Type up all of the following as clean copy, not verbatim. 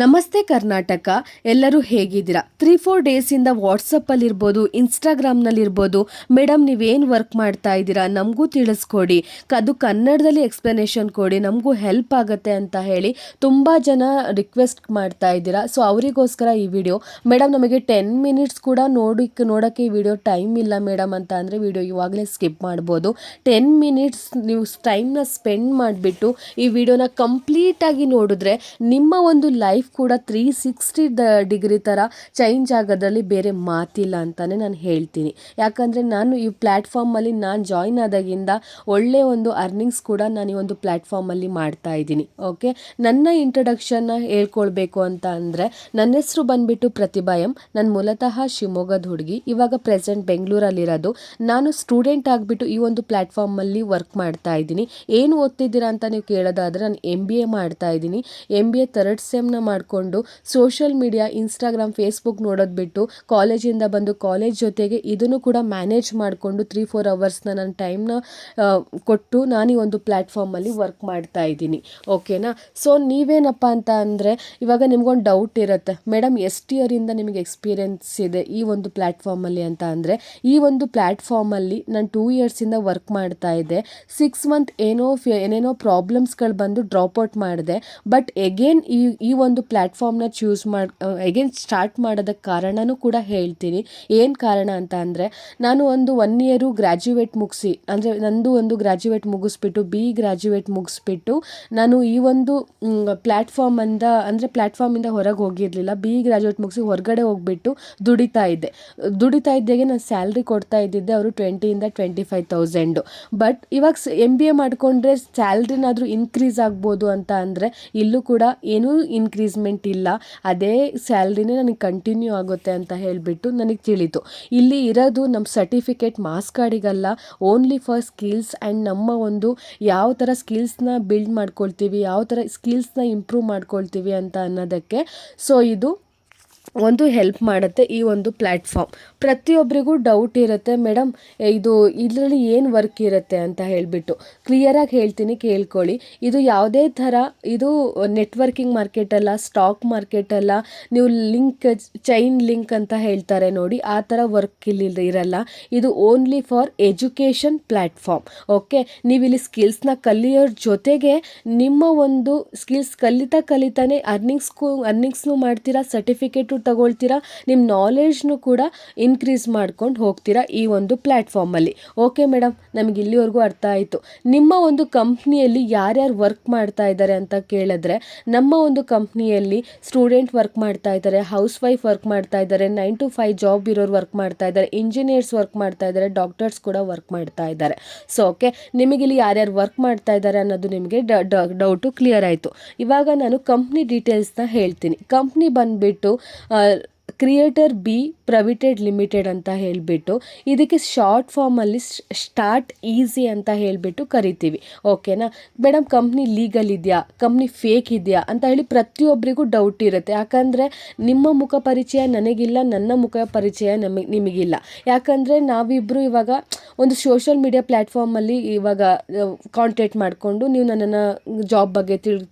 ನಮಸ್ತೆ ಕರ್ನಾಟಕ. ಎಲ್ಲರೂ ಹೇಗಿದ್ದೀರಾ? 3-4 ಡೇಸಿಂದ ವಾಟ್ಸಪ್ಪಲ್ಲಿರ್ಬೋದು, ಇನ್ಸ್ಟಾಗ್ರಾಮ್ನಲ್ಲಿರ್ಬೋದು, ಮೇಡಮ್ ನೀವೇನು ವರ್ಕ್ ಮಾಡ್ತಾ ಇದ್ದೀರಾ ನಮಗೂ ತಿಳಿಸ್ಕೊಡಿ, ಅದು ಕನ್ನಡದಲ್ಲಿ ಎಕ್ಸ್ಪ್ಲನೇಷನ್ ಕೊಡಿ, ನಮಗೂ ಹೆಲ್ಪ್ ಆಗುತ್ತೆ ಅಂತ ಹೇಳಿ ತುಂಬ ಜನ ರಿಕ್ವೆಸ್ಟ್ ಮಾಡ್ತಾ ಇದ್ದೀರಾ. ಸೊ ಅವರಿಗೋಸ್ಕರ ಈ ವಿಡಿಯೋ. ಮೇಡಮ್ ನಮಗೆ 10 ಮಿನಿಟ್ಸ್ ಕೂಡ ನೋಡೋಕ್ಕೆ ಈ ವಿಡಿಯೋ ಟೈಮ್ ಇಲ್ಲ ಮೇಡಮ್ ಅಂತ ಅಂದರೆ ವಿಡಿಯೋ ಇವಾಗಲೇ ಸ್ಕಿಪ್ ಮಾಡ್ಬೋದು. 10 ಮಿನಿಟ್ಸ್ ನೀವು ಟೈಮ್ನ ಸ್ಪೆಂಡ್ ಮಾಡಿಬಿಟ್ಟು ಈ ವಿಡಿಯೋನ ಕಂಪ್ಲೀಟಾಗಿ ನೋಡಿದ್ರೆ ನಿಮ್ಮ ಒಂದು ಲೈಫ್ ಕೂಡ 360 ಡಿಗ್ರಿ ಥರ ಚೇಂಜ್ ಆಗೋದ್ರಲ್ಲಿ ಬೇರೆ ಮಾತಿಲ್ಲ ಅಂತಲೇ ನಾನು ಹೇಳ್ತೀನಿ. ಯಾಕಂದರೆ ನಾನು ಈ ಪ್ಲ್ಯಾಟ್ಫಾರ್ಮಲ್ಲಿ ನಾನು ಜಾಯ್ನ್ ಆದಾಗಿಂದ ಒಳ್ಳೆಯ ಒಂದು ಅರ್ನಿಂಗ್ಸ್ ಕೂಡ ನಾನು ಈ ಒಂದು ಪ್ಲ್ಯಾಟ್ಫಾರ್ಮಲ್ಲಿ ಮಾಡ್ತಾ ಇದ್ದೀನಿ. ಓಕೆ, ನನ್ನ ಇಂಟ್ರಡಕ್ಷನ್ನ ಹೇಳ್ಕೊಳ್ಬೇಕು ಅಂತ ಅಂದರೆ ನನ್ನ ಹೆಸರು ಬಂದುಬಿಟ್ಟು ಪ್ರತಿಭಾ ಎಂ. ನಾನು ಮೂಲತಃ ಶಿವಮೊಗ್ಗದ ಹುಡುಗಿ, ಇವಾಗ ಪ್ರೆಸೆಂಟ್ ಬೆಂಗಳೂರಲ್ಲಿರೋದು. ನಾನು ಸ್ಟೂಡೆಂಟ್ ಆಗಿಬಿಟ್ಟು ಈ ಒಂದು ಪ್ಲ್ಯಾಟ್ಫಾರ್ಮಲ್ಲಿ ವರ್ಕ್ ಮಾಡ್ತಾ ಇದ್ದೀನಿ. ಏನು ಓದ್ತಿದ್ದೀರಾ ಅಂತ ನೀವು ಕೇಳೋದಾದರೆ ನಾನು MBA ಮಾಡ್ತಾ ಇದ್ದೀನಿ. MBA 3rd ಸೆಮ್ನ ಮಾಡಿಕೊಂಡು ಸೋಷಿಯಲ್ ಮೀಡಿಯಾ, ಇನ್ಸ್ಟಾಗ್ರಾಮ್, ಫೇಸ್ಬುಕ್ ನೋಡೋದು ಬಿಟ್ಟು ಕಾಲೇಜಿಂದ ಬಂದು ಕಾಲೇಜ್ ಜೊತೆಗೆ ಇದನ್ನು ಕೂಡ ಮ್ಯಾನೇಜ್ ಮಾಡಿಕೊಂಡು 3-4 ಅವರ್ಸ್ನ ನನ್ನ ಟೈಮ್ನ ಕೊಟ್ಟು ನಾನು ಈ ಒಂದು ಪ್ಲ್ಯಾಟ್ಫಾರ್ಮಲ್ಲಿ ವರ್ಕ್ ಮಾಡ್ತಾ ಇದ್ದೀನಿ. ಓಕೆನಾ? ಸೊ ನೀವೇನಪ್ಪ ಅಂತ ಅಂದರೆ ಇವಾಗ ನಿಮ್ಗೊಂದು ಡೌಟ್ ಇರುತ್ತೆ, ಮೇಡಮ್ ಎಷ್ಟು ಇಯರಿಂದ ನಿಮಗೆ ಎಕ್ಸ್ಪೀರಿಯೆನ್ಸ್ ಇದೆ ಈ ಒಂದು ಪ್ಲ್ಯಾಟ್ಫಾರ್ಮಲ್ಲಿ ಅಂತ ಅಂದರೆ, ಈ ಒಂದು ಪ್ಲ್ಯಾಟ್ಫಾರ್ಮಲ್ಲಿ ನಾನು 2 ಇಯರ್ಸಿಂದ ವರ್ಕ್ ಮಾಡ್ತಾ ಇದ್ದೆ. 6 ಮಂತ್ ಏನೇನೋ ಪ್ರಾಬ್ಲಮ್ಸ್ಗಳು ಬಂದು ಡ್ರಾಪ್ಔಟ್ ಮಾಡಿದೆ. ಬಟ್ ಎಗೇನ್ ಈ ಒಂದು ಪ್ಲ್ಯಾಟ್ಫಾರ್ಮ್ನ ಎಗೇನ್ ಸ್ಟಾರ್ಟ್ ಮಾಡೋದಕ್ಕೆ ಕಾರಣನೂ ಕೂಡ ಹೇಳ್ತೀನಿ. ಏನು ಕಾರಣ ಅಂತ ಅಂದರೆ, ನಾನು ಒಂದು 1 ಇಯರು ಗ್ರ್ಯಾಜುಯೇಟ್ ಮುಗಿಸಿ, ಅಂದರೆ ನಂದು ಒಂದು ಗ್ರ್ಯಾಜುಯೇಟ್ ಮುಗಿಸ್ಬಿಟ್ಟು ಗ್ರ್ಯಾಜುಯೇಟ್ ಮುಗಿಸ್ಬಿಟ್ಟು ನಾನು ಈ ಒಂದು ಪ್ಲ್ಯಾಟ್ಫಾರ್ಮಿಂದ ಹೊರಗೆ ಹೋಗಿರಲಿಲ್ಲ. ಗ್ರ್ಯಾಜುಯೇಟ್ ಮುಗಿಸಿ ಹೊರಗಡೆ ಹೋಗ್ಬಿಟ್ಟು ದುಡಿತಾ ಇದ್ದಾಗೆ ನಾನು ಸ್ಯಾಲ್ರಿ ಕೊಡ್ತಾ ಇದ್ದಿದ್ದೆ ಅವರು 20,000 to 25,000. ಬಟ್ ಇವಾಗ MBA ಮಾಡಿಕೊಂಡ್ರೆ ಸ್ಯಾಲ್ರಿನಾದರೂ ಇನ್ಕ್ರೀಸ್ ಆಗ್ಬೋದು ಅಂತ ಅಂದರೆ ಇಲ್ಲೂ ಕೂಡ ಏನೂ ಇನ್ಕ್ರೀಸ್ಮೆಂಟ್ ಇಲ್ಲ, ಅದೇ ಸ್ಯಾಲ್ರಿನೇ ನನಗೆ ಕಂಟಿನ್ಯೂ ಆಗುತ್ತೆ ಅಂತ ಹೇಳಿಬಿಟ್ಟು ನನಗೆ ತಿಳಿತು. ಇಲ್ಲಿ ಇರೋದು ನಮ್ಮ ಸರ್ಟಿಫಿಕೇಟ್ ಮಾರ್ಕ್ಸ್ ಕಾರ್ಡಿಗಲ್ಲ, ಓನ್ಲಿ ಫಾರ್ ಸ್ಕಿಲ್ಸ್ ಆ್ಯಂಡ್ ನಮ್ಮ ಒಂದು ಯಾವ ಥರ ಸ್ಕಿಲ್ಸ್ನ ಬಿಲ್ಡ್ ಮಾಡ್ಕೊಳ್ತೀವಿ, ಯಾವ ಥರ ಸ್ಕಿಲ್ಸ್ನ ಇಂಪ್ರೂವ್ ಮಾಡ್ಕೊಳ್ತೀವಿ ಅಂತ ಅನ್ನೋದಕ್ಕೆ. ಸೊ ಇದು ಒಂದು ಹೆಲ್ಪ್ ಮಾಡುತ್ತೆ ಈ ಒಂದು ಪ್ಲ್ಯಾಟ್ಫಾರ್ಮ್. ಪ್ರತಿಯೊಬ್ಬರಿಗೂ ಡೌಟ್ ಇರುತ್ತೆ, ಮೇಡಮ್ ಇದರಲ್ಲಿ ಏನು ವರ್ಕ್ ಇರುತ್ತೆ ಅಂತ ಹೇಳಿಬಿಟ್ಟು ಕ್ಲಿಯರಾಗಿ ಹೇಳ್ತೀನಿ, ಕೇಳ್ಕೊಳ್ಳಿ. ಇದು ಯಾವುದೇ ಥರ ಇದು ನೆಟ್ವರ್ಕಿಂಗ್ ಮಾರ್ಕೆಟ್ ಅಲ್ಲ, ಸ್ಟಾಕ್ ಮಾರ್ಕೆಟ್ ಅಲ್ಲ, ನೀವು ಚೈನ್ ಲಿಂಕ್ ಅಂತ ಹೇಳ್ತಾರೆ ನೋಡಿ, ಆ ಥರ ವರ್ಕ್ ಇಲ್ಲಿ ಇರಲ್ಲ. ಇದು only for education platform. Okay, ನೀವಿಲ್ಲಿ ಸ್ಕಿಲ್ಸ್ನ ಕಲಿಯೋರ ಜೊತೆಗೆ ನಿಮ್ಮ ಒಂದು ಸ್ಕಿಲ್ಸ್ ಕಲಿತಾನೆ ಅರ್ನಿಂಗ್ಸ್ನೂ ಮಾಡ್ತೀರಾ, ಸರ್ಟಿಫಿಕೇಟು ತಗೊಳ್ತೀರಾ, ನಿಮ್ಮ ನಾಲೆಡ್ಜ್ನು ಕೂಡ ಇನ್ಕ್ರೀಸ್ ಮಾಡ್ಕೊಂಡು ಹೋಗ್ತೀರಾ ಈ ಒಂದು ಪ್ಲ್ಯಾಟ್ಫಾರ್ಮಲ್ಲಿ. ಓಕೆ ಮೇಡಮ್, ನಮಗೆ ಇಲ್ಲಿವರೆಗೂ ಅರ್ಥ ಆಯಿತು. ನಿಮ್ಮ ಒಂದು ಕಂಪ್ನಿಯಲ್ಲಿ ಯಾರ್ಯಾರು ವರ್ಕ್ ಮಾಡ್ತಾ ಇದ್ದಾರೆ ಅಂತ ಕೇಳಿದ್ರೆ, ನಮ್ಮ ಒಂದು ಕಂಪ್ನಿಯಲ್ಲಿ ಸ್ಟೂಡೆಂಟ್ ವರ್ಕ್ ಮಾಡ್ತಾ ಇದ್ದಾರೆ, ಹೌಸ್ ವೈಫ್ ವರ್ಕ್ ಮಾಡ್ತಾ ಇದ್ದಾರೆ, 9 to 5 ಜಾಬ್ ಇರೋರು ವರ್ಕ್ ಮಾಡ್ತಾ ಇದ್ದಾರೆ, ಇಂಜಿನಿಯರ್ಸ್ ವರ್ಕ್ ಮಾಡ್ತಾ ಇದ್ದಾರೆ, ಡಾಕ್ಟರ್ಸ್ ಕೂಡ ವರ್ಕ್ ಮಾಡ್ತಾ ಇದ್ದಾರೆ. ಸೊ ಓಕೆ, ನಿಮಗಿಲ್ಲಿ ಯಾರ್ಯಾರು ವರ್ಕ್ ಮಾಡ್ತಾ ಇದ್ದಾರೆ ಅನ್ನೋದು ನಿಮಗೆ ಡೌಟು ಕ್ಲಿಯರ್ ಆಯಿತು. ಇವಾಗ ನಾನು ಕಂಪ್ನಿ ಡೀಟೇಲ್ಸ್ನ ಹೇಳ್ತೀನಿ. ಕಂಪ್ನಿ ಬಂದುಬಿಟ್ಟು ಕ್ರಿಯೇಟರ್ ಬಿ ಪ್ರೈವೇಟೆಡ್ ಲಿಮಿಟೆಡ್ ಅಂತ ಹೇಳಿಬಿಟ್ಟು, ಇದಕ್ಕೆ ಶಾರ್ಟ್ ಫಾರ್ಮಲ್ಲಿ ಸ್ಟಾರ್ಟ್ ಈಸಿ ಅಂತ ಹೇಳಿಬಿಟ್ಟು ಕರಿತೀವಿ. ಓಕೆನಾ ಮೇಡಮ್? ಕಂಪ್ನಿ ಲೀಗಲ್ ಇದೆಯಾ, ಕಂಪ್ನಿ ಫೇಕ್ ಇದೆಯಾ ಅಂತ ಹೇಳಿ ಪ್ರತಿಯೊಬ್ಬರಿಗೂ ಡೌಟ್ ಇರುತ್ತೆ. ಯಾಕಂದರೆ ನಿಮ್ಮ ಮುಖ ಪರಿಚಯ ನನಗಿಲ್ಲ, ನನ್ನ ಮುಖ ಪರಿಚಯ ನಿಮಗಿಲ್ಲ. ಯಾಕಂದರೆ ನಾವಿಬ್ಬರು ಇವಾಗ ಒಂದು ಸೋಷಿಯಲ್ ಮೀಡಿಯಾ ಪ್ಲ್ಯಾಟ್ಫಾರ್ಮಲ್ಲಿ ಇವಾಗ ಕಾಂಟ್ಯಾಕ್ಟ್ ಮಾಡಿಕೊಂಡು ನೀವು ನನ್ನನ್ನು ಜಾಬ್ ಬಗ್ಗೆ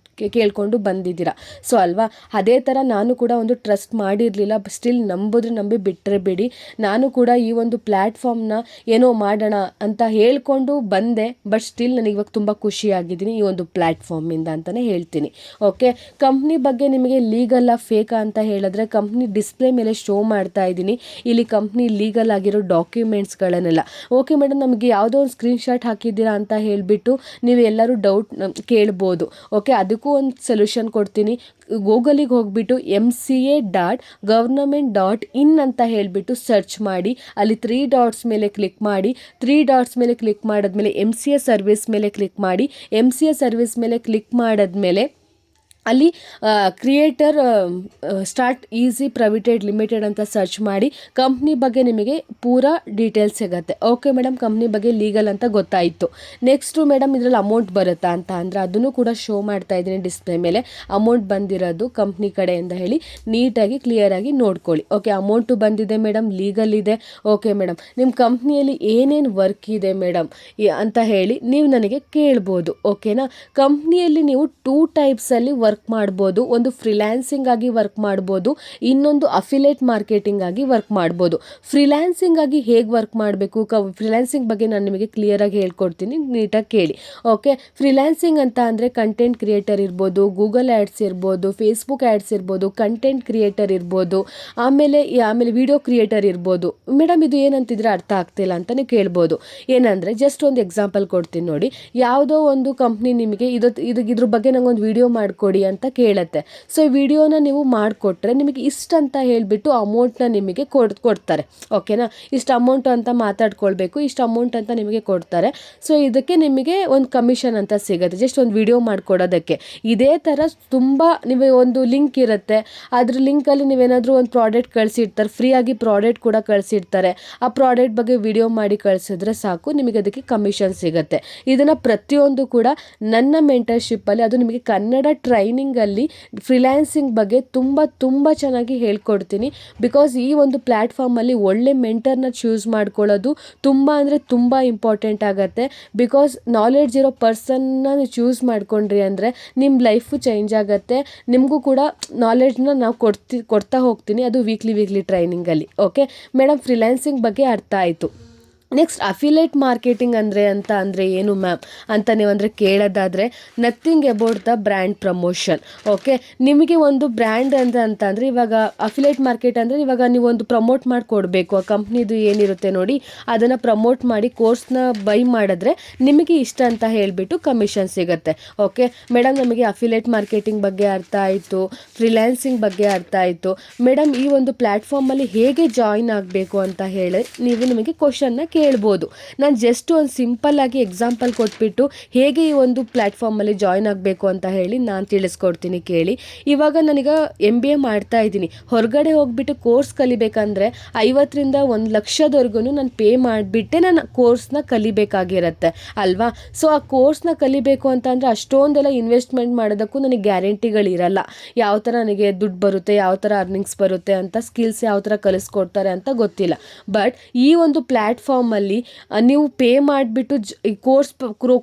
ಕೇಳ್ಕೊಂಡು ಬಂದಿದ್ದೀರಾ. ಸೊ ಅಲ್ವಾ, ಅದೇ ಥರ ನಾನು ಕೂಡ ಒಂದು ಟ್ರಸ್ಟ್ ಮಾಡಿರಲಿಲ್ಲ. ಸ್ಟಿಲ್ ನಂಬಿದ್ರೆ ನಂಬಿ ಬಿಟ್ಟರೆ ಬಿಡಿ, ನಾನು ಕೂಡ ಈ ಒಂದು ಪ್ಲ್ಯಾಟ್ಫಾರ್ಮ್ನ ಏನೋ ಮಾಡೋಣ ಅಂತ ಹೇಳ್ಕೊಂಡು ಬಂದೆ. ಬಟ್ ಸ್ಟಿಲ್ ನನಗೆ ಇವಾಗ ತುಂಬ ಖುಷಿಯಾಗಿದ್ದೀನಿ ಈ ಒಂದು ಪ್ಲ್ಯಾಟ್ಫಾರ್ಮಿಂದ ಅಂತಲೇ ಹೇಳ್ತೀನಿ. ಓಕೆ, ಕಂಪ್ನಿ ಬಗ್ಗೆ ನಿಮಗೆ ಲೀಗಲ್ಲ ಫೇಕಾ ಅಂತ ಹೇಳಿದ್ರೆ, ಕಂಪ್ನಿ ಡಿಸ್ಪ್ಲೇ ಮೇಲೆ ಶೋ ಮಾಡ್ತಾ ಇದ್ದೀನಿ ಇಲ್ಲಿ ಕಂಪ್ನಿ ಲೀಗಲ್ ಆಗಿರೋ ಡಾಕ್ಯುಮೆಂಟ್ಸ್ಗಳನ್ನೆಲ್ಲ. ಓಕೆ ಮೇಡಮ್, ನಮಗೆ ಯಾವುದೋ ಒಂದು ಸ್ಕ್ರೀನ್ಶಾಟ್ ಹಾಕಿದ್ದೀರಾ ಅಂತ ಹೇಳಿಬಿಟ್ಟು ನೀವು ಎಲ್ಲರೂ ಡೌಟ್ ಕೇಳ್ಬೋದು. ಓಕೆ, ಅದಕ್ಕೂ ಒಂದು ಸೊಲ್ಯೂಷನ್ ಕೊಡ್ತೀನಿ. ಗೂಗಲಿಗೆ ಹೋಗ್ಬಿಟ್ಟು mca.government.in ಅಂತ ಹೇಳಿಬಿಟ್ಟು ಸರ್ಚ್ ಮಾಡಿ, ಅಲ್ಲಿ 3 ಡಾಟ್ಸ್ ಮೇಲೆ ಕ್ಲಿಕ್ ಮಾಡಿ. 3 ಡಾಟ್ಸ್ ಮೇಲೆ ಕ್ಲಿಕ್ ಮಾಡಿದ್ಮೇಲೆ MCA ಸರ್ವಿಸ್ ಮೇಲೆ ಕ್ಲಿಕ್ ಮಾಡಿ. MCA ಸರ್ವಿಸ್ ಮೇಲೆ ಕ್ಲಿಕ್ ಮಾಡಿದ್ಮೇಲೆ ಅಲ್ಲಿ ಕ್ರಿಯೇಟರ್ ಸ್ಟಾರ್ಟ್ ಈಸಿ ಪ್ರೈವೇಟೆಡ್ ಲಿಮಿಟೆಡ್ ಅಂತ ಸರ್ಚ್ ಮಾಡಿ. ಕಂಪ್ನಿ ಬಗ್ಗೆ ನಿಮಗೆ ಪೂರಾ ಡೀಟೇಲ್ಸ್ ಸಿಗುತ್ತೆ. ಓಕೆ ಮೇಡಮ್, ಕಂಪ್ನಿ ಬಗ್ಗೆ ಲೀಗಲ್ ಅಂತ ಗೊತ್ತಾಯಿತು. ನೆಕ್ಸ್ಟು ಮೇಡಮ್ ಇದರಲ್ಲಿ ಅಮೌಂಟ್ ಬರುತ್ತಾ ಅಂತ ಅಂದರೆ ಅದನ್ನು ಕೂಡ ಶೋ ಮಾಡ್ತಾ ಇದ್ದೀನಿ ಡಿಸ್ಪ್ಲೇ ಮೇಲೆ. ಅಮೌಂಟ್ ಬಂದಿರೋದು ಕಂಪ್ನಿ ಕಡೆಯಿಂದ ಹೇಳಿ ನೀಟಾಗಿ ಕ್ಲಿಯರಾಗಿ ನೋಡ್ಕೊಳ್ಳಿ. ಓಕೆ, ಅಮೌಂಟು ಬಂದಿದೆ ಮೇಡಮ್, ಲೀಗಲ್ ಇದೆ. ಓಕೆ ಮೇಡಮ್, ನಿಮ್ಮ ಕಂಪ್ನಿಯಲ್ಲಿ ಏನೇನು ವರ್ಕ್ ಇದೆ ಮೇಡಮ್ ಅಂತ ಹೇಳಿ ನೀವು ನನಗೆ ಕೇಳ್ಬೋದು. ಓಕೆನಾ? ಕಂಪ್ನಿಯಲ್ಲಿ ನೀವು 2 ಟೈಪ್ಸಲ್ಲಿ ವರ್ಕ್ ವರ್ಕ್ ಮಾಡ್ಬೋದು, ಒಂದು ಫ್ರೀಲ್ಯಾನ್ಸಿಂಗ್ ಆಗಿ ವರ್ಕ್ ಮಾಡ್ಬೋದು, ಇನ್ನೊಂದು ಅಫಿಲೇಟ್ ಮಾರ್ಕೆಟಿಂಗ್ ಆಗಿ ವರ್ಕ್ ಮಾಡ್ಬೋದು. ಫ್ರೀಲ್ಯಾನ್ಸಿಂಗ್ ಆಗಿ ಹೇಗೆ ವರ್ಕ್ ಮಾಡಬೇಕು, ಫ್ರೀಲ್ಯಾನ್ಸಿಂಗ್ ಬಗ್ಗೆ ನಾನು ನಿಮಗೆ ಕ್ಲಿಯರಾಗಿ ಹೇಳ್ಕೊಡ್ತೀನಿ, ನೀಟಾಗಿ ಕೇಳಿ. ಓಕೆ, ಫ್ರೀಲ್ಯಾನ್ಸಿಂಗ್ ಅಂತ ಅಂದರೆ ಕಂಟೆಂಟ್ ಕ್ರಿಯೇಟರ್ ಇರ್ಬೋದು, ಗೂಗಲ್ ಆ್ಯಡ್ಸ್ ಇರ್ಬೋದು, ಫೇಸ್ಬುಕ್ ಆ್ಯಡ್ಸ್ ಇರ್ಬೋದು, ಕಂಟೆಂಟ್ ಕ್ರಿಯೇಟರ್ ಇರ್ಬೋದು, ಆಮೇಲೆ ವಿಡಿಯೋ ಕ್ರಿಯೇಟರ್ ಇರ್ಬೋದು. ಮೇಡಮ್ ಇದು ಏನಂತಿದ್ರೆ ಅರ್ಥ ಆಗ್ತಿಲ್ಲ ಅಂತ ನೀವು ಕೇಳ್ಬೋದು. ಏನಂದರೆ ಜಸ್ಟ್ ಒಂದು ಎಕ್ಸಾಂಪಲ್ ಕೊಡ್ತೀನಿ ನೋಡಿ. ಯಾವುದೋ ಒಂದು ಕಂಪ್ನಿ ನಿಮಗೆ ಇದ್ರ ಬಗ್ಗೆ ನಂಗೊಂದು ವಿಡಿಯೋ ಮಾಡಿಕೊಡಿ ಅಂತ ಕೇಳುತ್ತೆ. ಸೊ ಈ ವಿಡಿಯೋನ ನೀವು ಮಾಡಿಕೊಟ್ರೆ ನಿಮಗೆ ಇಷ್ಟು ಅಂತ ಹೇಳಿಬಿಟ್ಟು ಅಮೌಂಟ್ನ ನಿಮಗೆ ಕೊಡ್ತಾರೆ. ಓಕೆನಾ, ಇಷ್ಟು ಅಮೌಂಟ್ ಅಂತ ಮಾತಾಡ್ಕೊಳ್ಬೇಕು, ಇಷ್ಟು ಅಮೌಂಟ್ ಅಂತ ನಿಮಗೆ ಕೊಡ್ತಾರೆ. ಸೊ ಇದಕ್ಕೆ ನಿಮಗೆ ಒಂದು ಕಮಿಷನ್ ಅಂತ ಸಿಗುತ್ತೆ, ಜಸ್ಟ್ ಒಂದು ವಿಡಿಯೋ ಮಾಡಿಕೊಡೋದಕ್ಕೆ. ಇದೇ ಥರ ತುಂಬ ನೀವು ಒಂದು ಲಿಂಕ್ ಇರುತ್ತೆ, ಅದ್ರ ಲಿಂಕಲ್ಲಿ ನೀವೇನಾದರೂ ಒಂದು ಪ್ರಾಡಕ್ಟ್ ಕಳಿಸಿರ್ತಾರೆ, ಫ್ರೀಯಾಗಿ ಪ್ರಾಡಕ್ಟ್ ಕೂಡ ಕಳಿಸಿರ್ತಾರೆ. ಆ ಪ್ರಾಡಕ್ಟ್ ಬಗ್ಗೆ ವಿಡಿಯೋ ಮಾಡಿ ಕಳಿಸಿದ್ರೆ ಸಾಕು, ನಿಮಗೆ ಅದಕ್ಕೆ ಕಮಿಷನ್ ಸಿಗುತ್ತೆ. ಇದನ್ನು ಪ್ರತಿಯೊಂದು ಕೂಡ ನನ್ನ ಮೆಂಟರ್ಶಿಪ್ಪಲ್ಲಿ, ಅದು ನಿಮಗೆ ಕನ್ನಡ ಟ್ರೈನಿಂಗಲ್ಲಿ ಫ್ರೀಲ್ಯಾನ್ಸಿಂಗ್ ಬಗ್ಗೆ ತುಂಬ ಚೆನ್ನಾಗಿ ಹೇಳ್ಕೊಡ್ತೀನಿ. ಬಿಕಾಸ್ ಈ ಒಂದು ಪ್ಲ್ಯಾಟ್ಫಾರ್ಮಲ್ಲಿ ಒಳ್ಳೆ ಮೆಂಟರ್ನ ಚೂಸ್ ಮಾಡ್ಕೊಳ್ಳೋದು ತುಂಬ ಅಂದರೆ ತುಂಬ ಇಂಪಾರ್ಟೆಂಟ್ ಆಗುತ್ತೆ. ಬಿಕಾಸ್ ನಾಲೆಡ್ಜ್ ಇರೋ ಪರ್ಸನ್ನ ನೀವು ಚೂಸ್ ಮಾಡ್ಕೊಂಡ್ರಿ ಅಂದರೆ ನಿಮ್ಮ ಲೈಫು ಚೇಂಜ್ ಆಗುತ್ತೆ. ನಿಮಗೂ ಕೂಡ ನಾಲೆಡ್ಜ್ನ ನಾವು ಕೊಡ್ತಾ ಹೋಗ್ತೀನಿ, ಅದು ವೀಕ್ಲಿ ಟ್ರೈನಿಂಗಲ್ಲಿ. ಓಕೆ ಮೇಡಮ್, ಫ್ರೀಲ್ಯಾನ್ಸಿಂಗ್ ಬಗ್ಗೆ ಅರ್ಥ ಆಯಿತು. ನೆಕ್ಸ್ಟ್ ಅಫಿಲೇಟ್ ಮಾರ್ಕೆಟಿಂಗ್ ಅಂದರೆ ಏನು ಮ್ಯಾಮ್ ಅಂತ ನೀವಂದರೆ ಕೇಳೋದಾದರೆ, nothing about the brand promotion. Okay, ನಿಮಗೆ ಒಂದು ಬ್ರ್ಯಾಂಡ್ ಅಂದರೆ ಇವಾಗ ಅಫಿಲೇಟ್ ಮಾರ್ಕೆಟ್ ಅಂದರೆ ಇವಾಗ ನೀವು ಒಂದು ಪ್ರಮೋಟ್ ಮಾಡಿ ಕೊಡಬೇಕು, ಆ ಕಂಪ್ನಿದು ಏನಿರುತ್ತೆ ನೋಡಿ ಅದನ್ನು ಪ್ರಮೋಟ್ ಮಾಡಿ ಕೋರ್ಸ್ನ ಬೈ ಮಾಡಿದ್ರೆ ನಿಮಗೆ ಇಷ್ಟ ಅಂತ ಹೇಳಿಬಿಟ್ಟು ಕಮಿಷನ್ ಸಿಗುತ್ತೆ. ಓಕೆ ಮೇಡಮ್, ನಮಗೆ ಅಫಿಲೇಟ್ ಮಾರ್ಕೆಟಿಂಗ್ ಬಗ್ಗೆ ಅರ್ಥ ಆಯಿತು, ಫ್ರೀಲ್ಯಾನ್ಸಿಂಗ್ ಬಗ್ಗೆ ಅರ್ಥ ಆಯಿತು. ಮೇಡಮ್, ಈ ಒಂದು ಪ್ಲ್ಯಾಟ್ಫಾರ್ಮಲ್ಲಿ ಹೇಗೆ ಜಾಯಿನ್ ಆಗಬೇಕು ಅಂತ ಹೇಳಿ ನೀವು ನಿಮಗೆ ಕ್ವಶನ್ನ ಕೇಳ್ಬೋದು. ನಾನು ಜಸ್ಟ್ ಒಂದು ಸಿಂಪಲ್ ಆಗಿ ಎಕ್ಸಾಂಪಲ್ ಕೊಟ್ಬಿಟ್ಟು ಹೇಗೆ ಈ ಒಂದು ಪ್ಲ್ಯಾಟ್ಫಾರ್ಮಲ್ಲಿ ಜಾಯ್ನ್ ಆಗಬೇಕು ಅಂತ ಹೇಳಿ ನಾನು ತಿಳಿಸ್ಕೊಡ್ತೀನಿ ಕೇಳಿ. ಇವಾಗ ನಾನೀಗ MBA ಮಾಡ್ತಾ ಇದ್ದೀನಿ, ಹೊರಗಡೆ ಹೋಗ್ಬಿಟ್ಟು ಕೋರ್ಸ್ ಕಲಿಬೇಕಂದ್ರೆ 50ರಿಂದ 1 ಲಕ್ಷದವರೆಗೂ ನಾನು ಪೇ ಮಾಡಿಬಿಟ್ಟೆ ನಾನು ಕೋರ್ಸ್ನ ಕಲಿಬೇಕಾಗಿರುತ್ತೆ ಅಲ್ವಾ. ಸೊ ಆ ಕೋರ್ಸ್ನ ಕಲಿಬೇಕು ಅಂತಂದರೆ ಅಷ್ಟೊಂದೆಲ್ಲ ಇನ್ವೆಸ್ಟ್ಮೆಂಟ್ ಮಾಡೋದಕ್ಕೂ ನನಗೆ ಗ್ಯಾರಂಟಿಗಳಿರಲ್ಲ. ಯಾವ ಥರ ನನಗೆ ದುಡ್ಡು ಬರುತ್ತೆ, ಯಾವ ಥರ ಅರ್ನಿಂಗ್ಸ್ ಬರುತ್ತೆ ಅಂತ, ಸ್ಕಿಲ್ಸ್ ಯಾವ ಥರ ಕಲಿಸ್ಕೊಡ್ತಾರೆ ಅಂತ ಗೊತ್ತಿಲ್ಲ. ಬಟ್ ಈ ಒಂದು ಪ್ಲ್ಯಾಟ್ಫಾರ್ಮಲ್ಲಿ ನೀವು ಪೇ ಮಾಡಿಬಿಟ್ಟು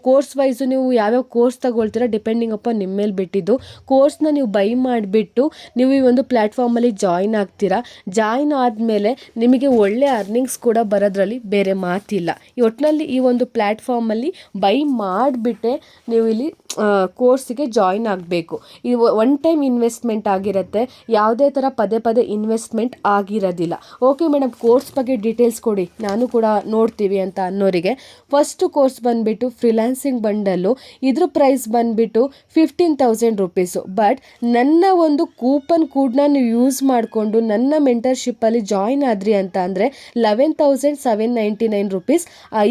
ಕೋರ್ಸ್ ವೈಸು ನೀವು ಯಾವ್ಯಾವ ಕೋರ್ಸ್ ತಗೊಳ್ತೀರಾ ಡಿಪೆಂಡಿಂಗ್ ಅಪಾನ್ ನಿಮ್ಮ ಮೇಲೆ ಬಿಟ್ಟಿದ್ದು. ಕೋರ್ಸ್ನ ನೀವು ಬೈ ಮಾಡಿಬಿಟ್ಟು ನೀವು ಈ ಒಂದು ಪ್ಲ್ಯಾಟ್ಫಾರ್ಮಲ್ಲಿ ಜಾಯಿನ್ ಆಗ್ತೀರಾ. ಜಾಯಿನ್ ಆದಮೇಲೆ ನಿಮಗೆ ಒಳ್ಳೆ ಅರ್ನಿಂಗ್ಸ್ ಕೂಡ ಬರೋದ್ರಲ್ಲಿ ಬೇರೆ ಮಾತಿಲ್ಲ. ಒಟ್ಟಿನಲ್ಲಿ ಈ ಒಂದು ಪ್ಲ್ಯಾಟ್ಫಾರ್ಮಲ್ಲಿ ಬೈ ಮಾಡಿಬಿಟ್ಟೆ ನೀವು ಇಲ್ಲಿ ಕೋರ್ಸಿಗೆ ಜಾಯಿನ್ ಆಗಬೇಕು. ಈ ಒನ್ ಟೈಮ್ ಇನ್ವೆಸ್ಟ್ಮೆಂಟ್ ಆಗಿರುತ್ತೆ, ಯಾವುದೇ ಥರ ಪದೇ ಇನ್ವೆಸ್ಟ್ಮೆಂಟ್ ಆಗಿರೋದಿಲ್ಲ. ಓಕೆ ಮೇಡಮ್, ಕೋರ್ಸ್ ಬಗ್ಗೆ ಡೀಟೇಲ್ಸ್ ಕೊಡಿ, ನಾನು ಕೂಡ ನೋಡ್ತೀವಿ ಅಂತ ಅನ್ನೋರಿಗೆ, ಫಸ್ಟ್ ಕೋರ್ಸ್ ಬಂದುಬಿಟ್ಟು ಫ್ರೀಲ್ಯಾನ್ಸಿಂಗ್ ಬಂಡಲ್ಲು. ಇದ್ರ ಪ್ರೈಸ್ ಬಂದುಬಿಟ್ಟು 15,000 ರೂಪೀಸು. ಬಟ್ ನನ್ನ ಒಂದು ಕೂಪನ್ ಕೋಡ್ನ ನೀವು ಯೂಸ್ ಮಾಡಿಕೊಂಡು ನನ್ನ ಮೆಂಟರ್ಶಿಪ್ಪಲ್ಲಿ ಜಾಯಿನ್ ಆದ್ರಿ ಅಂತ ಅಂದರೆ 11,799 ರೂಪೀಸ್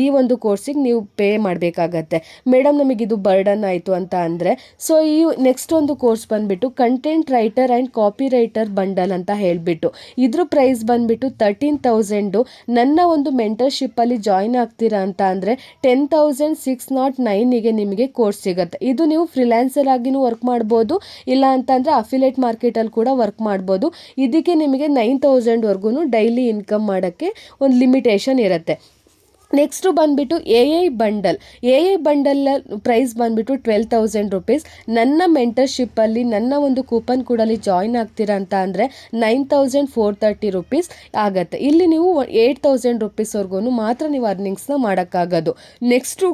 ಈ ಒಂದು ಕೋರ್ಸಿಗೆ ನೀವು ಪೇ ಮಾಡಬೇಕಾಗತ್ತೆ. ಮೇಡಮ್, ನಮಗಿದು ಬರ್ಡನ್ ಆಯಿತು ಅಂತ ಅಂದರೆ, ಸೊ ಈ ನೆಕ್ಸ್ಟ್ ಒಂದು ಕೋರ್ಸ್ ಬಂದುಬಿಟ್ಟು content writer and copywriter bundle ಅಂತ ಹೇಳಿಬಿಟ್ಟು, ಇದ್ರ ಪ್ರೈಸ್ ಬಂದುಬಿಟ್ಟು 13,000. ನನ್ನ ಒಂದು ಮೆಂಟರ್ಶಿಪ್ಪಲ್ಲಿ ಜಾಯಿನ್ ಆಗ್ತೀರಾ ಅಂತ ಅಂದರೆ 10,609ಗೆ ನಿಮಗೆ ಕೋರ್ಸ್ ಸಿಗುತ್ತೆ. ಇದು ನೀವು ಫ್ರೀಲ್ಯಾನ್ಸರ್ ಆಗಿನೂ ವರ್ಕ್ ಮಾಡ್ಬೋದು, ಇಲ್ಲ ಅಂತಂದರೆ ಅಫಿಲೇಟ್ ಮಾರ್ಕೆಟಲ್ಲಿ ಕೂಡ ವರ್ಕ್ ಮಾಡ್ಬೋದು. ಇದಕ್ಕೆ ನಿಮಗೆ 9,000ವರೆಗೂ ಡೈಲಿ ಇನ್ಕಮ್ ಮಾಡೋಕ್ಕೆ ಒಂದು ಲಿಮಿಟೇಷನ್ ಇರುತ್ತೆ. ನೆಕ್ಸ್ಟು ಬಂದುಬಿಟ್ಟು AI ಬಂಡಲ್ ಪ್ರೈಸ್ ಬಂದುಬಿಟ್ಟು 12,000 ರೂಪೀಸ್. ನನ್ನ ಮೆಂಟರ್ಶಿಪ್ಪಲ್ಲಿ ನನ್ನ ಒಂದು ಕೂಪನ್ ಕೋಡಲ್ಲಿ ಜಾಯಿನ್ ಆಗ್ತೀರಾ ಅಂತ ಅಂದರೆ 9,430 ರೂಪೀಸ್ ಆಗುತ್ತೆ. ಇಲ್ಲಿ ನೀವು 8,000 ರೂಪೀಸ್ವರೆಗೂ ಮಾತ್ರ ನೀವು ಅರ್ನಿಂಗ್ಸ್ನ ಮಾಡೋಕ್ಕಾಗೋದು. ನೆಕ್ಸ್ಟು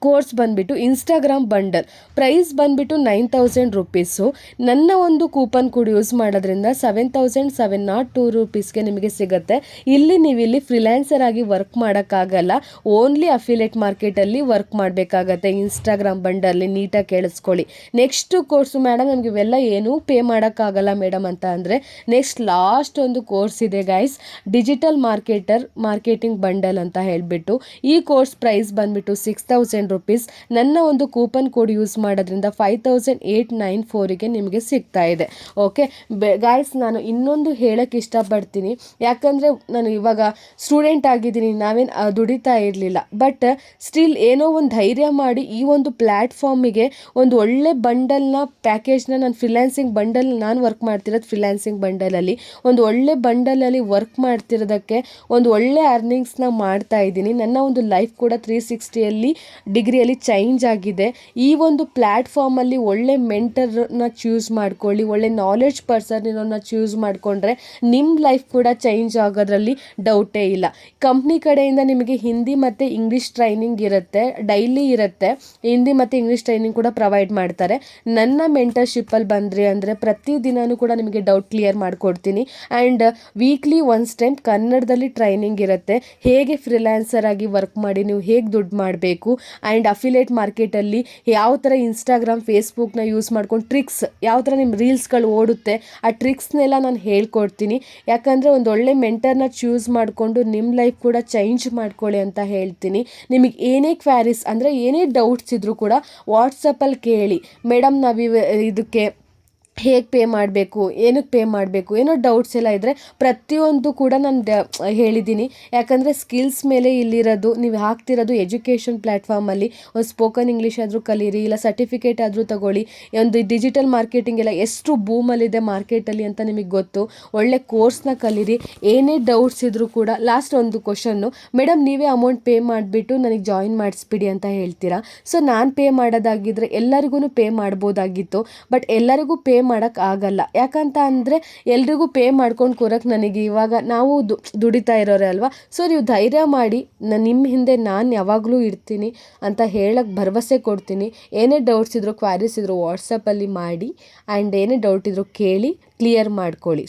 ಕೋರ್ಸ್ ಬಂದುಬಿಟ್ಟು ಇನ್ಸ್ಟಾಗ್ರಾಮ್ ಬಂಡಲ್ ಪ್ರೈಸ್ ಬಂದುಬಿಟ್ಟು 9,000 ರೂಪೀಸು. ನನ್ನ ಒಂದು ಕೂಪನ್ ಕೋಡ್ ಯೂಸ್ ಮಾಡೋದ್ರಿಂದ 7,702 ರೂಪೀಸ್ಗೆ ನಿಮಗೆ ಸಿಗುತ್ತೆ. ಇಲ್ಲಿ ಫ್ರೀಲ್ಯಾನ್ಸರ್ ಆಗಿ ವರ್ಕ್ ಮಾಡೋಕ್ಕಾಗಲ್ಲ, ಓನ್ಲಿ ಅಫಿಲೇಟ್ ಮಾರ್ಕೆಟಲ್ಲಿ ವರ್ಕ್ ಮಾಡಬೇಕಾಗತ್ತೆ. ಇನ್ಸ್ಟಾಗ್ರಾಮ್ ಬಂಡಲ್ಲಿ ನೀಟಾಗಿ ಕೇಳಿಸ್ಕೊಳ್ಳಿ. ನೆಕ್ಸ್ಟು ಕೋರ್ಸು, ಮೇಡಮ್ ನಮಗೆ ಇವೆಲ್ಲ ಏನೂ ಪೇ ಮಾಡೋಕ್ಕಾಗಲ್ಲ ಮೇಡಮ್ ಅಂತ ಅಂದರೆ, ನೆಕ್ಸ್ಟ್ ಲಾಸ್ಟ್ ಒಂದು ಕೋರ್ಸ್ ಇದೆ ಗೈಸ್, ಡಿಜಿಟಲ್ ಮಾರ್ಕೆಟಿಂಗ್ ಬಂಡಲ್ ಅಂತ ಹೇಳಿಬಿಟ್ಟು. ಈ ಕೋರ್ಸ್ ಪ್ರೈಸ್ ಬಂದುಬಿಟ್ಟು 6,000 ರೂಪೀಸ್. ನನ್ನ ಒಂದು ಕೂಪನ್ ಕೋಡ್ ಯೂಸ್ ಮಾಡೋದ್ರಿಂದ 5,894ಗೆ ನಿಮಗೆ ಸಿಗ್ತಾ ಇದೆ. ಓಕೆ ಗಾಯ್ಸ್, ನಾನು ಇನ್ನೊಂದು ಹೇಳಕ್ಕೆ ಇಷ್ಟಪಡ್ತೀನಿ, ಯಾಕಂದರೆ ನಾನು ಇವಾಗ ಸ್ಟೂಡೆಂಟ್ ಆಗಿದ್ದೀನಿ, ನಾವೇನು ದುಡಿತಾ ಇರಲಿಲ್ಲ. ಬಟ್ ಸ್ಟಿಲ್ ಏನೋ ಒಂದು ಧೈರ್ಯ ಮಾಡಿ ಈ ಒಂದು ಪ್ಲ್ಯಾಟ್ಫಾರ್ಮಿಗೆ ಒಂದು ಒಳ್ಳೆ ಬಂಡಲ್ನ ಪ್ಯಾಕೇಜ್ನ, ನಾನು ಫ್ರೀಲ್ಯಾನ್ಸಿಂಗ್ ಬಂಡಲ್ ನಾನು ವರ್ಕ್ ಮಾಡ್ತಿರೋದು ಫ್ರೀಲ್ಯಾನ್ಸಿಂಗ್ ಬಂಡಲಲ್ಲಿ, ಒಂದು ಒಳ್ಳೆ ಬಂಡಲಲ್ಲಿ ವರ್ಕ್ ಮಾಡ್ತಿರೋದಕ್ಕೆ ಒಂದು ಒಳ್ಳೆ ಅರ್ನಿಂಗ್ಸ್ನ ಮಾಡ್ತಾ ಇದ್ದೀನಿ. ನನ್ನ ಒಂದು ಲೈಫ್ ಕೂಡ 360ಯಲ್ಲಿ ಡಿಗ್ರಿಯಲ್ಲಿ ಚೇಂಜ್ ಆಗಿದೆ. ಈ ಒಂದು ಪ್ಲ್ಯಾಟ್ಫಾರ್ಮಲ್ಲಿ ಒಳ್ಳೆ ಮೆಂಟರ್ನ ಚೂಸ್ ಮಾಡ್ಕೊಳ್ಳಿ, ಒಳ್ಳೆ ನಾಲೆಡ್ಜ್ ಪರ್ಸನ್ನ ಚೂಸ್ ಮಾಡಿಕೊಂಡ್ರೆ ನಿಮ್ಮ ಲೈಫ್ ಕೂಡ ಚೇಂಜ್ ಆಗೋದ್ರಲ್ಲಿ ಡೌಟೇ ಇಲ್ಲ. ಕಂಪ್ನಿ ಕಡೆಯಿಂದ ನಿಮಗೆ ಹಿಂದಿ ಮತ್ತು ಇಂಗ್ಲೀಷ್ ಟ್ರೈನಿಂಗ್ ಇರುತ್ತೆ, ಡೈಲಿ ಇರುತ್ತೆ. ಹಿಂದಿ ಮತ್ತು ಇಂಗ್ಲೀಷ್ ಟ್ರೈನಿಂಗ್ ಕೂಡ ಪ್ರೊವೈಡ್ ಮಾಡ್ತಾರೆ. ನನ್ನ ಮೆಂಟರ್ಶಿಪ್ಪಲ್ಲಿ ಬಂದ್ರಿ ಅಂದರೆ ಪ್ರತಿದಿನವೂ ಕೂಡ ನಿಮಗೆ ಡೌಟ್ ಕ್ಲಿಯರ್ ಮಾಡಿಕೊಡ್ತೀನಿ. ಆ್ಯಂಡ್ ವೀಕ್ಲಿ ಒನ್ಸ್ ಟೈಮ್ ಕನ್ನಡದಲ್ಲಿ ಟ್ರೈನಿಂಗ್ ಇರುತ್ತೆ. ಹೇಗೆ ಫ್ರೀಲ್ಯಾನ್ಸರ್ ಆಗಿ ವರ್ಕ್ ಮಾಡಿ ನೀವು ಹೇಗೆ ದುಡ್ಡು ಮಾಡಬೇಕು, ಆ್ಯಂಡ್ ಅಫಿಲಿಯೇಟ್ ಮಾರ್ಕೆಟಲ್ಲಿ ಯಾವ ಥರ ಇನ್ಸ್ಟಾಗ್ರಾಮ್ ಫೇಸ್ಬುಕ್ನ ಯೂಸ್ ಮಾಡ್ಕೊಂಡು ಟ್ರಿಕ್ಸ್, ಯಾವ ಥರ ನಿಮ್ಮ ರೀಲ್ಸ್ಗಳು ಓಡುತ್ತೆ ಆ ಟ್ರಿಕ್ಸ್ನೆಲ್ಲ ನಾನು ಹೇಳ್ಕೊಡ್ತೀನಿ. ಯಾಕಂದರೆ ಒಂದು ಒಳ್ಳೆ ಮೆಂಟರ್ನ ಚೂಸ್ ಮಾಡಿಕೊಂಡು ನಿಮ್ಮ ಲೈಫ್ ಕೂಡ ಚೇಂಜ್ ಮಾಡ್ಕೊಳ್ಳಿ ಅಂತ ಹೇಳ್ತೀನಿ. ನಿಮಗೆ ಏನೇ ಕ್ವ್ಯಾರೀಸ್ ಅಂದರೆ ಏನೇ ಡೌಟ್ಸ್ ಇದ್ದರೂ ಕೂಡ ವಾಟ್ಸಪ್ಪಲ್ಲಿ ಕೇಳಿ, ಮೇಡಮ್ ನಾವು ಇದಕ್ಕೆ ಹೇಗೆ ಪೇ ಮಾಡಬೇಕು, ಏನಕ್ಕೆ ಪೇ ಮಾಡಬೇಕು, ಏನೋ ಡೌಟ್ಸ್ ಎಲ್ಲ ಇದ್ದರೆ ಪ್ರತಿಯೊಂದು ಕೂಡ ನಾನು ಹೇಳಿದ್ದೀನಿ. ಯಾಕಂದರೆ ಸ್ಕಿಲ್ಸ್ ಮೇಲೆ ಇಲ್ಲಿರೋದು, ನೀವು ಹಾಕ್ತಿರೋದು ಎಜುಕೇಷನ್ ಪ್ಲ್ಯಾಟ್ಫಾರ್ಮಲ್ಲಿ. ಒಂದು ಸ್ಪೋಕನ್ ಇಂಗ್ಲೀಷ್ ಆದರೂ ಕಲೀರಿ, ಇಲ್ಲ ಸರ್ಟಿಫಿಕೇಟ್ ಆದರೂ ತಗೊಳ್ಳಿ. ಒಂದು ಡಿಜಿಟಲ್ ಮಾರ್ಕೆಟಿಂಗ್ ಎಲ್ಲ ಎಷ್ಟು ಬೂಮಲ್ಲಿದೆ ಮಾರ್ಕೆಟಲ್ಲಿ ಅಂತ ನಿಮಗೆ ಗೊತ್ತು. ಒಳ್ಳೆ ಕೋರ್ಸ್ನ ಕಲೀರಿ. ಏನೇ ಡೌಟ್ಸ್ ಇದ್ದರೂ ಕೂಡ ಲಾಸ್ಟ್ ಒಂದು ಕ್ವಶನ್ನು, ಮೇಡಮ್ ನೀವೇ ಅಮೌಂಟ್ ಪೇ ಮಾಡಿಬಿಟ್ಟು ನನಗೆ ಜಾಯಿನ್ ಮಾಡಿಸ್ಬಿಡಿ ಅಂತ ಹೇಳ್ತೀರಾ. ಸೊ ನಾನು ಪೇ ಮಾಡೋದಾಗಿದ್ದರೆ ಎಲ್ಲರಿಗೂ ಪೇ ಮಾಡ್ಬೋದಾಗಿತ್ತು, ಬಟ್ ಎಲ್ಲರಿಗೂ ಪೇ ಮಾಡೋಕ್ಕಾಗಲ್ಲ. ಯಾಕಂತ ಅಂದರೆ ಎಲ್ರಿಗೂ ಪೇ ಮಾಡ್ಕೊಂಡು ಕೂರಕ್ಕೆ ನನಗೆ ಇವಾಗ ನಾವು ದುಡಿತಾ ಇರೋರೆ ಅಲ್ವಾ. ಸೊ ನೀವು ಧೈರ್ಯ ಮಾಡಿ, ನಿಮ್ಮ ಹಿಂದೆ ನಾನು ಯಾವಾಗಲೂ ಇರ್ತೀನಿ ಅಂತ ಹೇಳಕ್ಕೆ ಭರವಸೆ ಕೊಡ್ತೀನಿ. ಏನೇ ಡೌಟ್ಸ್ ಇದ್ದರೂ ಕ್ವಾರೀಸ್ ಇದ್ದರೂ ವಾಟ್ಸಪ್ಪಲ್ಲಿ ಮಾಡಿ, ಆ್ಯಂಡ್ ಏನೇ ಡೌಟ್ ಇದ್ದರೂ ಕೇಳಿ ಕ್ಲಿಯರ್ ಮಾಡ್ಕೊಳ್ಳಿ.